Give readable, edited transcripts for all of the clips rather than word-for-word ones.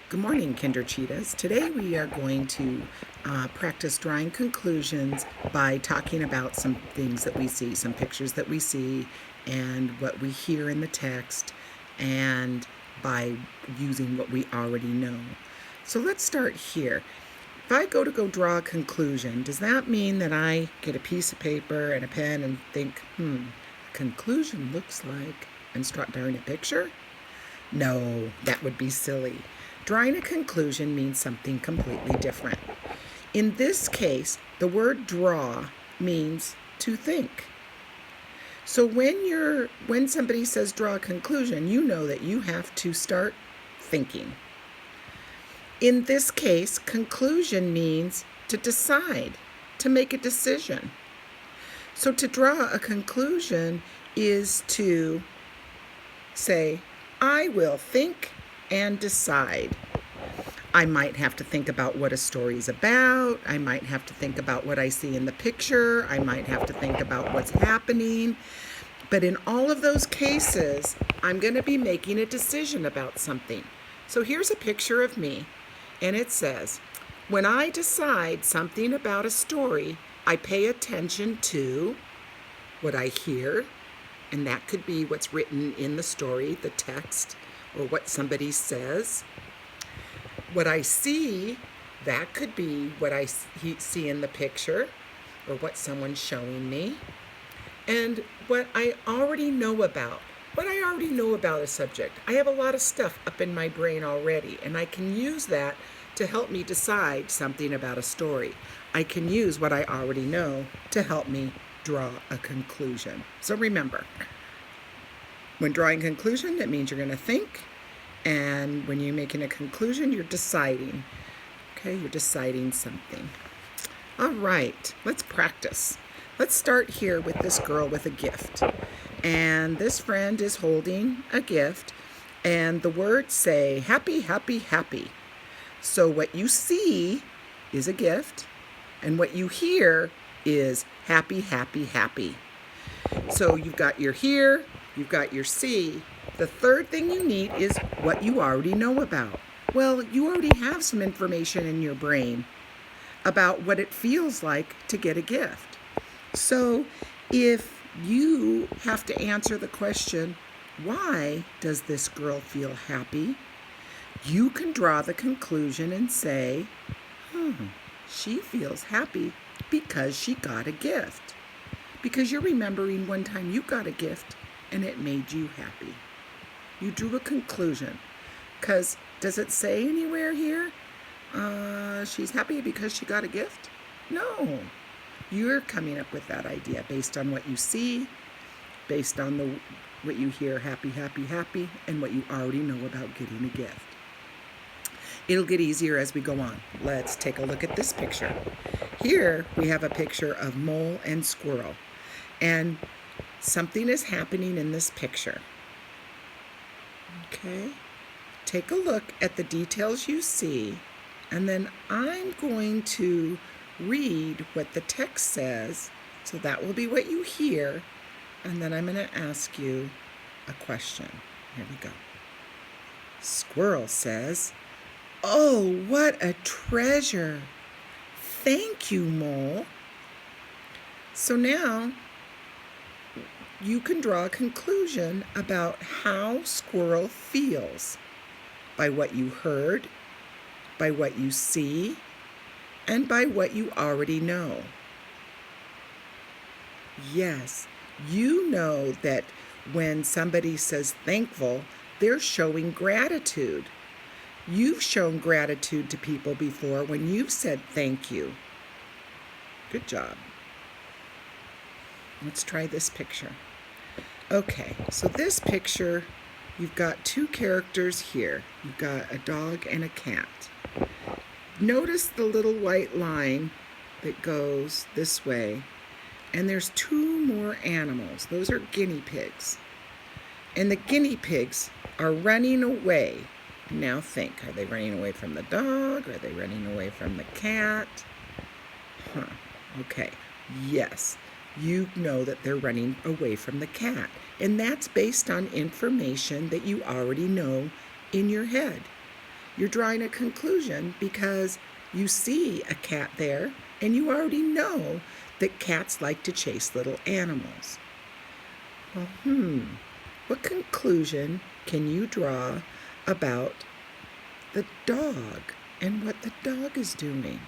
Good morning, Kinder Cheetahs. Today we are going to practice drawing conclusions by talking about some things that we see, some pictures that we see, and what we hear in the text, and by using what we already know. So let's start here. If I go draw a conclusion, does that mean that I get a piece of paper and a pen and think, conclusion looks like, and start drawing a picture? No, that would be silly. Drawing a conclusion means something completely different. In this case, the word draw means to think. So when somebody says draw a conclusion, you know that you have to start thinking. In this case, conclusion means to decide, to make a decision. So to draw a conclusion is to say, I will think and decide. I might have to think about what a story is about. I might have to think about what I see in the picture. I might have to think about what's happening. But in all of those cases, I'm going to be making a decision about something. So here's a picture of me, and it says, when I decide something about a story, I pay attention to what I hear, and that could be what's written in the story, the text, or what somebody says. What I see, that could be what I see in the picture, or what someone's showing me. And what I already know about a subject. I have a lot of stuff up in my brain already, and I can use that to help me decide something about a story. I can use what I already know to help me draw a conclusion. So remember, when drawing a conclusion, that means you're going to think. And when you're making a conclusion, you're deciding. Okay, you're deciding something. All right, let's practice. Let's start here with this girl with a gift. And this friend is holding a gift. And the words say, happy, happy, happy. So what you see is a gift. And what you hear is happy, happy, happy. So you've got your hear, you've got your see. The third thing you need is what you already know about. Well, you already have some information in your brain about what it feels like to get a gift. So if you have to answer the question, why does this girl feel happy? You can draw the conclusion and say, she feels happy because she got a gift. Because you're remembering one time you got a gift and it made you happy. You drew a conclusion. Because does it say anywhere here, she's happy because she got a gift? No. You're coming up with that idea based on what you see, based on what you hear, happy, happy, happy, and what you already know about getting a gift. It'll get easier as we go on. Let's take a look at this picture. Here we have a picture of mole and squirrel. And something is happening in this picture. Okay? Take a look at the details you see, and then I'm going to read what the text says, so that will be what you hear, and then I'm going to ask you a question. Here we go. Squirrel says, "Oh, what a treasure! Thank you, Mole." So now you can draw a conclusion about how squirrel feels by what you heard, by what you see, and by what you already know. Yes, you know that when somebody says thankful, they're showing gratitude. You've shown gratitude to people before when you've said thank you. Good job. Let's try this picture. Okay, so this picture, you've got two characters here. You've got a dog and a cat. Notice the little white line that goes this way, and there's two more animals. Those are guinea pigs. And the guinea pigs are running away. Now think, are they running away from the dog? Are they running away from the cat? Okay, yes. You know that they're running away from the cat. And that's based on information that you already know in your head. You're drawing a conclusion because you see a cat there and you already know that cats like to chase little animals. Well, what conclusion can you draw about the dog and what the dog is doing?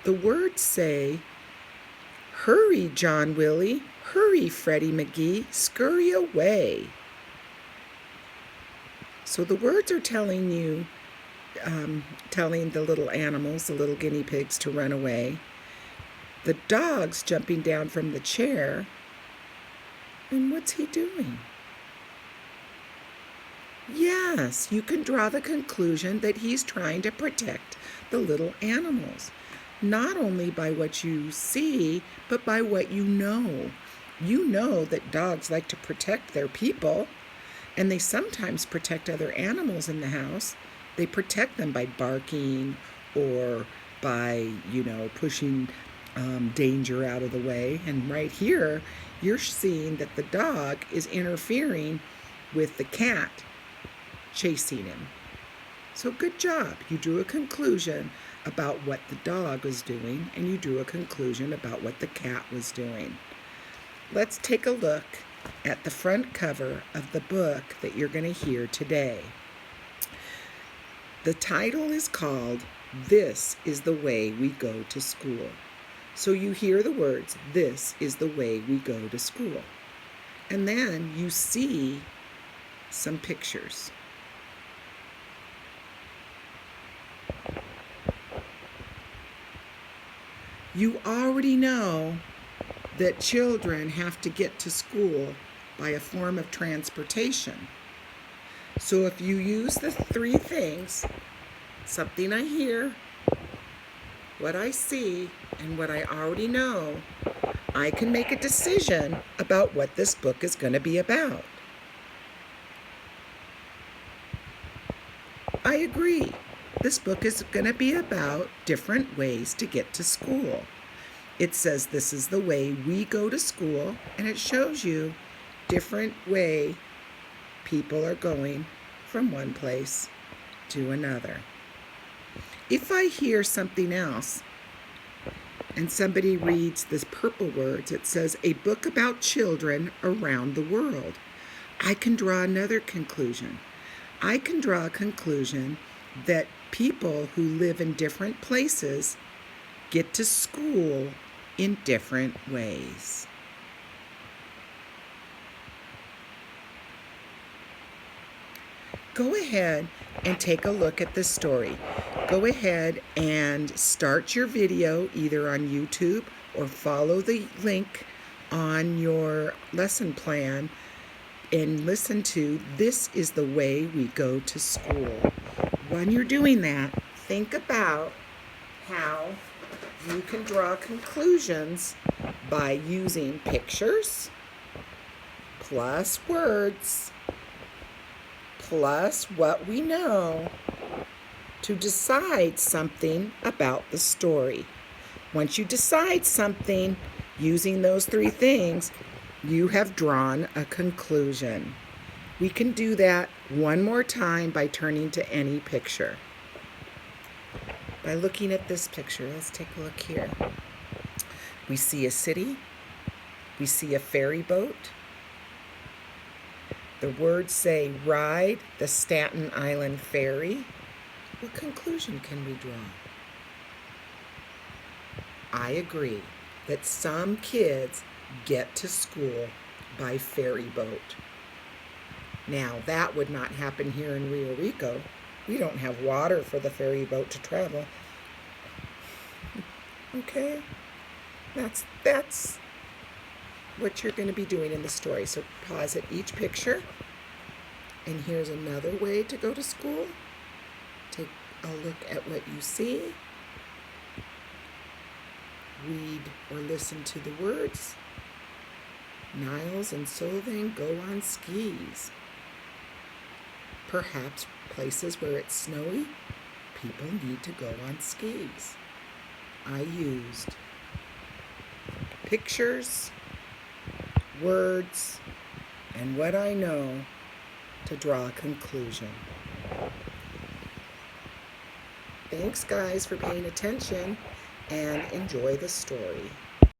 The words say, "Hurry, John Willie, hurry, Freddie McGee, scurry away." So the words are telling you, telling the little animals, the little guinea pigs, to run away. The dog's jumping down from the chair. And what's he doing? Yes, you can draw the conclusion that he's trying to protect the little animals, not only by what you see, but by what you know. You know that dogs like to protect their people, and they sometimes protect other animals in the house. They protect them by barking or by, pushing danger out of the way. And right here, you're seeing that the dog is interfering with the cat chasing him. So good job. You drew a conclusion about what the dog was doing, and you drew a conclusion about what the cat was doing. Let's take a look at the front cover of the book that you're going to hear today. The title is called "This is the Way We Go to School." So you hear the words, "This is the way we go to school." And then you see some pictures. You already know that children have to get to school by a form of transportation. So if you use the three things, something I hear, what I see, and what I already know, I can make a decision about what this book is going to be about. I agree. This book is going to be about different ways to get to school. It says this is the way we go to school, and it shows you different way people are going from one place to another. If I hear something else and somebody reads this purple words, it says a book about children around the world, I can draw another conclusion. I can draw a conclusion that people who live in different places get to school in different ways. Go ahead and take a look at this story. Go ahead and start your video either on YouTube or follow the link on your lesson plan and listen to "This is the Way We Go to School." When you're doing that, think about how you can draw conclusions by using pictures plus words plus what we know to decide something about the story. Once you decide something using those three things, you have drawn a conclusion. We can do that one more time by turning to any picture. By looking at this picture, let's take a look here. We see a city. We see a ferry boat. The words say, "Ride the Staten Island Ferry." What conclusion can we draw? I agree that some kids get to school by ferry boat. Now, that would not happen here in Rio Rico. We don't have water for the ferry boat to travel. Okay? That's what you're going to be doing in the story. So pause at each picture. And here's another way to go to school. Take a look at what you see. Read or listen to the words. Niles and Solvang go on skis. Perhaps places where it's snowy, people need to go on skis. I used pictures, words, and what I know to draw a conclusion. Thanks, guys, for paying attention, and enjoy the story.